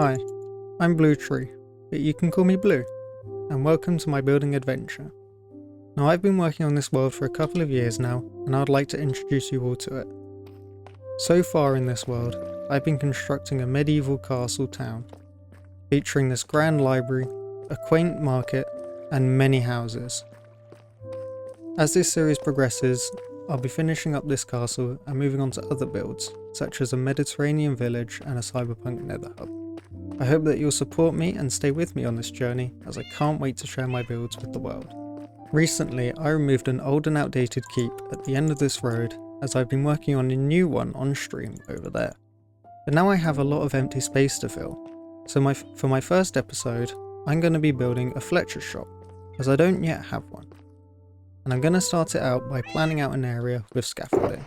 Hi, I'm Blue Tree, but you can call me Blue, and welcome to my building adventure. Now I've been working on this world for a couple of years now, and I'd like to introduce you all to it. So far in this world, I've been constructing a medieval castle town, featuring this grand library, a quaint market, and many houses. As this series progresses, I'll be finishing up this castle and moving on to other builds, such as a Mediterranean village and a cyberpunk nether hub. I hope that you'll support me and stay with me on this journey, as I can't wait to share my builds with the world. Recently, I removed an old and outdated keep at the end of this road, as I've been working on a new one on stream over there. But now I have a lot of empty space to fill, so for my first episode, I'm going to be building a Fletcher shop, as I don't yet have one. And I'm going to start it out by planning out an area with scaffolding.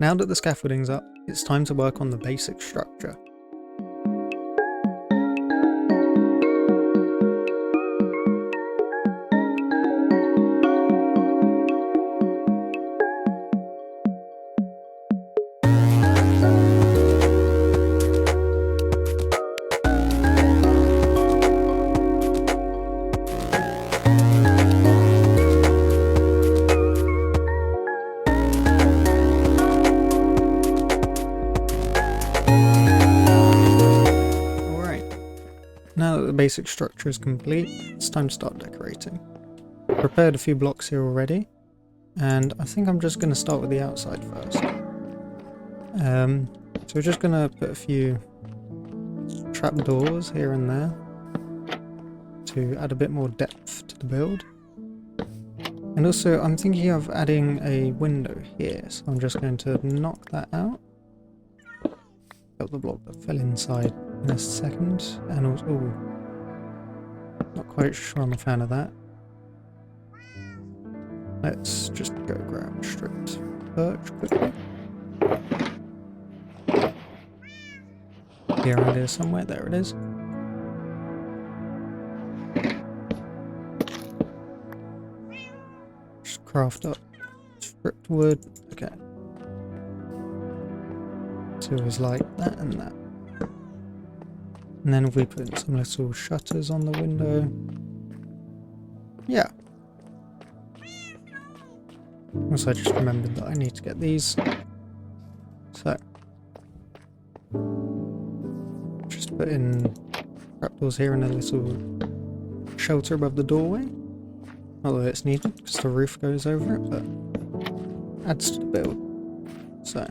Now that the scaffolding's up, it's time to work on the basic structure. Now that the basic structure is complete, it's time to start decorating. I've prepared a few blocks here already, and I think I'm just going to start with the outside first. So we're just going to put a few trapdoors here and there to add a bit more depth to the build. And also I'm thinking of adding a window here, so I'm just going to knock that out. Got the block that fell inside in a second, and also, not quite sure I'm a fan of that. Let's just go grab stripped birch quickly. Here around here somewhere, there it is. Just craft up stripped wood, okay. So it was like that and that. And then if we put some little shutters on the window. Yeah. Also, I just remembered that I need to get these. So. Just put in trapdoors here and a little shelter above the doorway. Not that it's needed, because the roof goes over it, but adds to the build. So.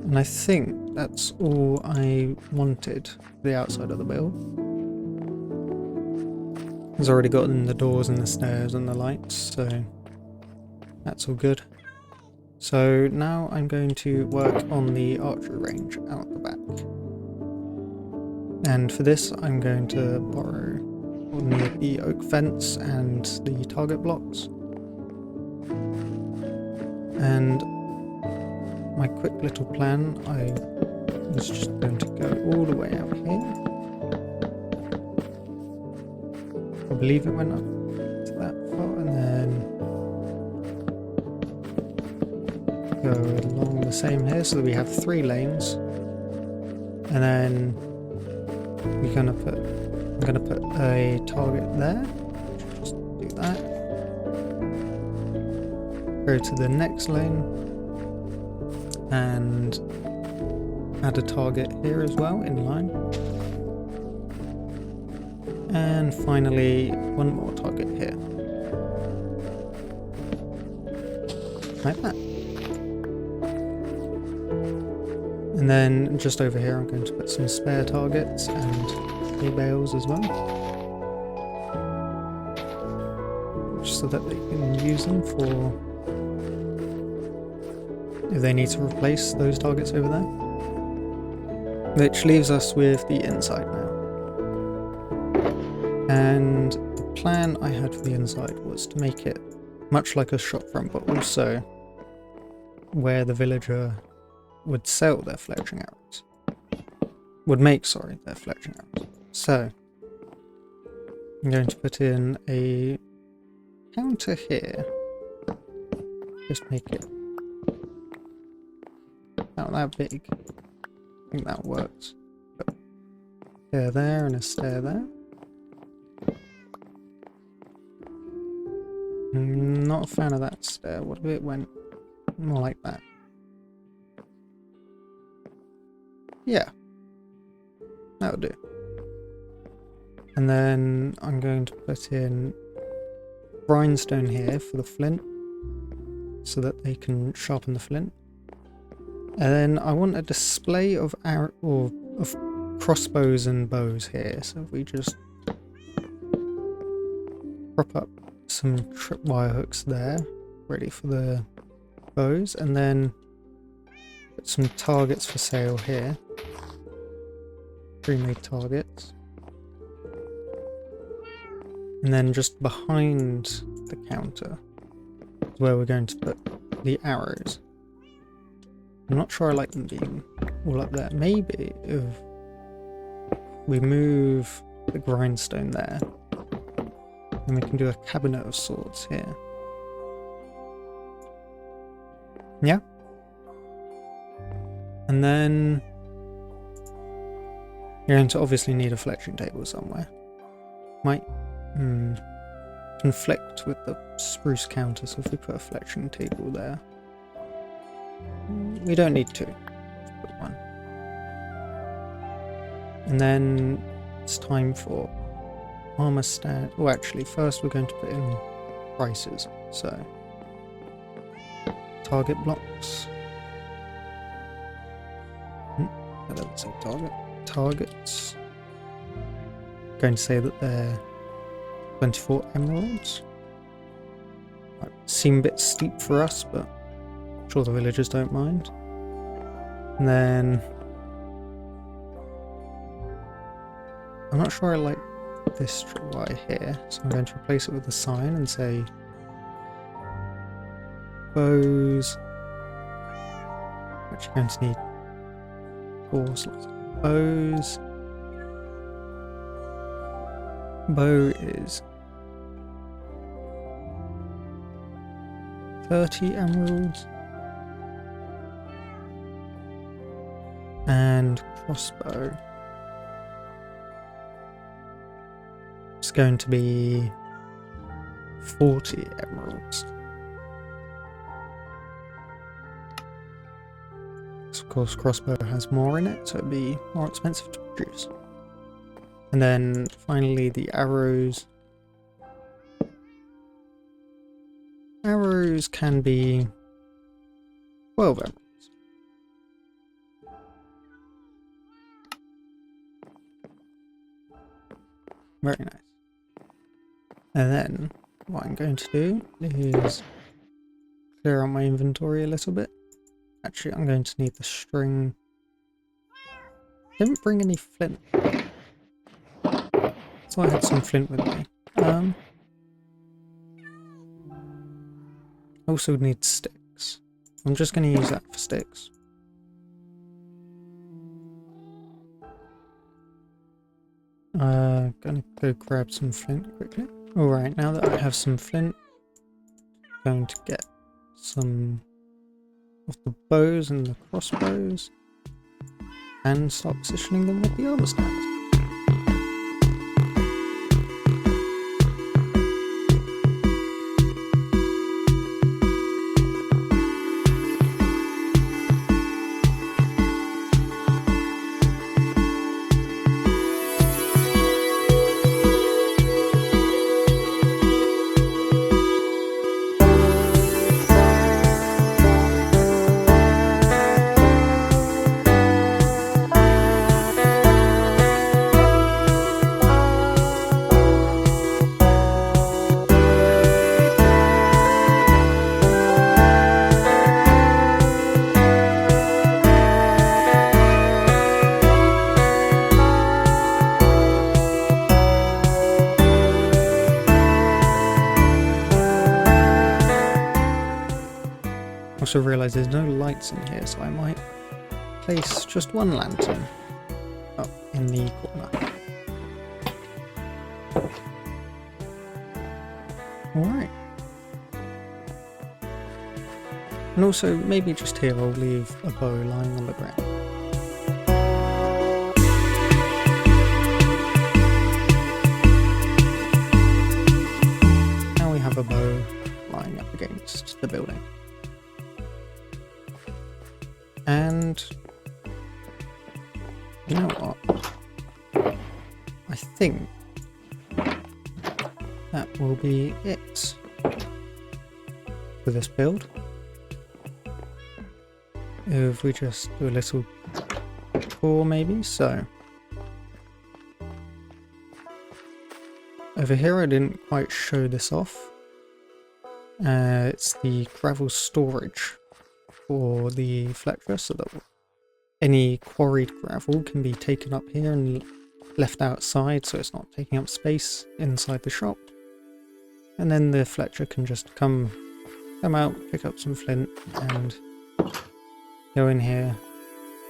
And I think that's all I wanted for the outside of the build. It's already gotten the doors and the stairs and the lights, so that's all good. So now I'm going to work on the archery range out the back. And for this I'm going to borrow or need the oak fence and the target blocks. And my quick little plan, I was just going to go all the way out here. I believe it went up to that far, and then go along the same here, so that we have 3 lanes. And then I'm gonna put a target there. Just do that. Go to the next lane. And add a target here as well, in line. And finally, one more target here. Like that. And then just over here I'm going to put some spare targets and hay bales as well. Just so that they can use them for if they need to replace those targets over there. Which leaves us with the inside now. And the plan I had for the inside was to make it much like a shopfront, but also where the villager would sell their fletching arrows. Would make, sorry, their fletching arrows. So, I'm going to put in a counter here. Just make it not that big. I think that works. But stair there and a stair there. Not a fan of that stair. What if it went more like that? Yeah. That'll do. And then I'm going to put in grindstone here for the flint, so that they can sharpen the flint. And then I want a display of of crossbows and bows here. So if we just prop up some tripwire hooks there, ready for the bows, and then put some targets for sale here. Pre-made targets. And then just behind the counter is where we're going to put the arrows. I'm not sure I like them being all up there. Maybe if we move the grindstone there, then we can do a cabinet of swords here. Yeah. And then you're going to obviously need a fletching table somewhere. Might conflict with the spruce counter, so if we put a fletching table there. We don't need two. Just put one. And then it's time for armor stand. Oh, actually, first we're going to put in prices. So, target blocks. That doesn't say target. Targets. I'm going to say that they're 24 emeralds. Might seem a bit steep for us, but I'm sure the villagers don't mind. And then I'm not sure I like this tripwire here, so I'm going to replace it with a sign and say bows. Actually going to need 4 slots. Bows. Bow is 30 emeralds. And crossbow is going to be 40 emeralds. So of course crossbow has more in it, so it'd be more expensive to produce. And then finally the arrows. Arrows can be 12 emeralds. Very nice. And then what I'm going to do is clear out my inventory a little bit. Actually, I'm going to need the string. Didn't bring any flint. So I had some flint with me. Also need sticks. I'm just going to use that for sticks. Gonna go grab some flint quickly. Alright, now that I have some flint, I'm going to get some of the bows and the crossbows and start positioning them with the armor stands. also realised there's no lights in here, so I might place just one lantern up in the corner. Alright. And also, maybe just here I'll leave a bow lying on the ground. Now we have a bow lying up against the building. And you know what? I think that will be it for this build. If we just do a little tour maybe, so over here I didn't quite show this off. It's the gravel storage for the Fletcher, so that any quarried gravel can be taken up here and left outside, so it's not taking up space inside the shop. And then the Fletcher can just come out, pick up some flint, and go in here,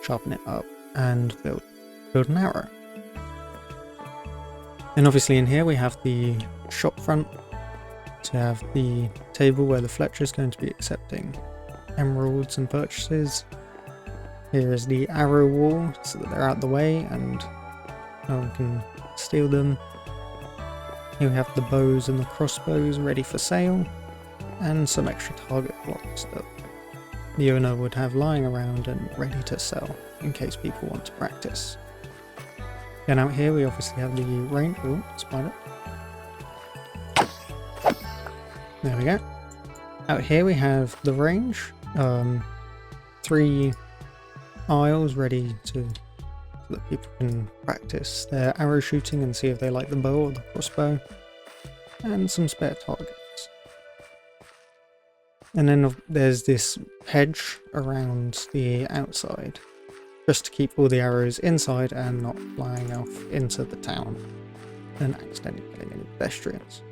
sharpen it up, and build an arrow. And obviously in here we have the shop front to have the table where the Fletcher is going to be accepting emeralds and purchases. Here is the arrow wall so that they're out the way and no one can steal them. Here we have the bows and the crossbows ready for sale, and some extra target blocks that the owner would have lying around and ready to sell in case people want to practice. Then out here we obviously have the range. Oh, spider. There we go. Out here we have the range. 3 aisles ready so that people can practice their arrow shooting and see if they like the bow or the crossbow. And some spare targets. And then there's this hedge around the outside, just to keep all the arrows inside and not flying off into the town and accidentally killing any pedestrians.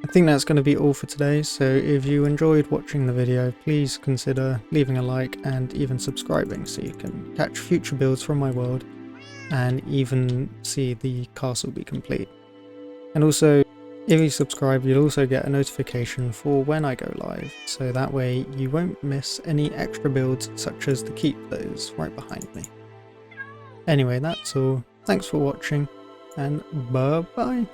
I think that's going to be all for today, so if you enjoyed watching the video, please consider leaving a like and even subscribing so you can catch future builds from my world and even see the castle be complete. And also, if you subscribe, you'll also get a notification for when I go live, so that way you won't miss any extra builds such as the keep that is right behind me. Anyway, that's all. Thanks for watching, and bye bye.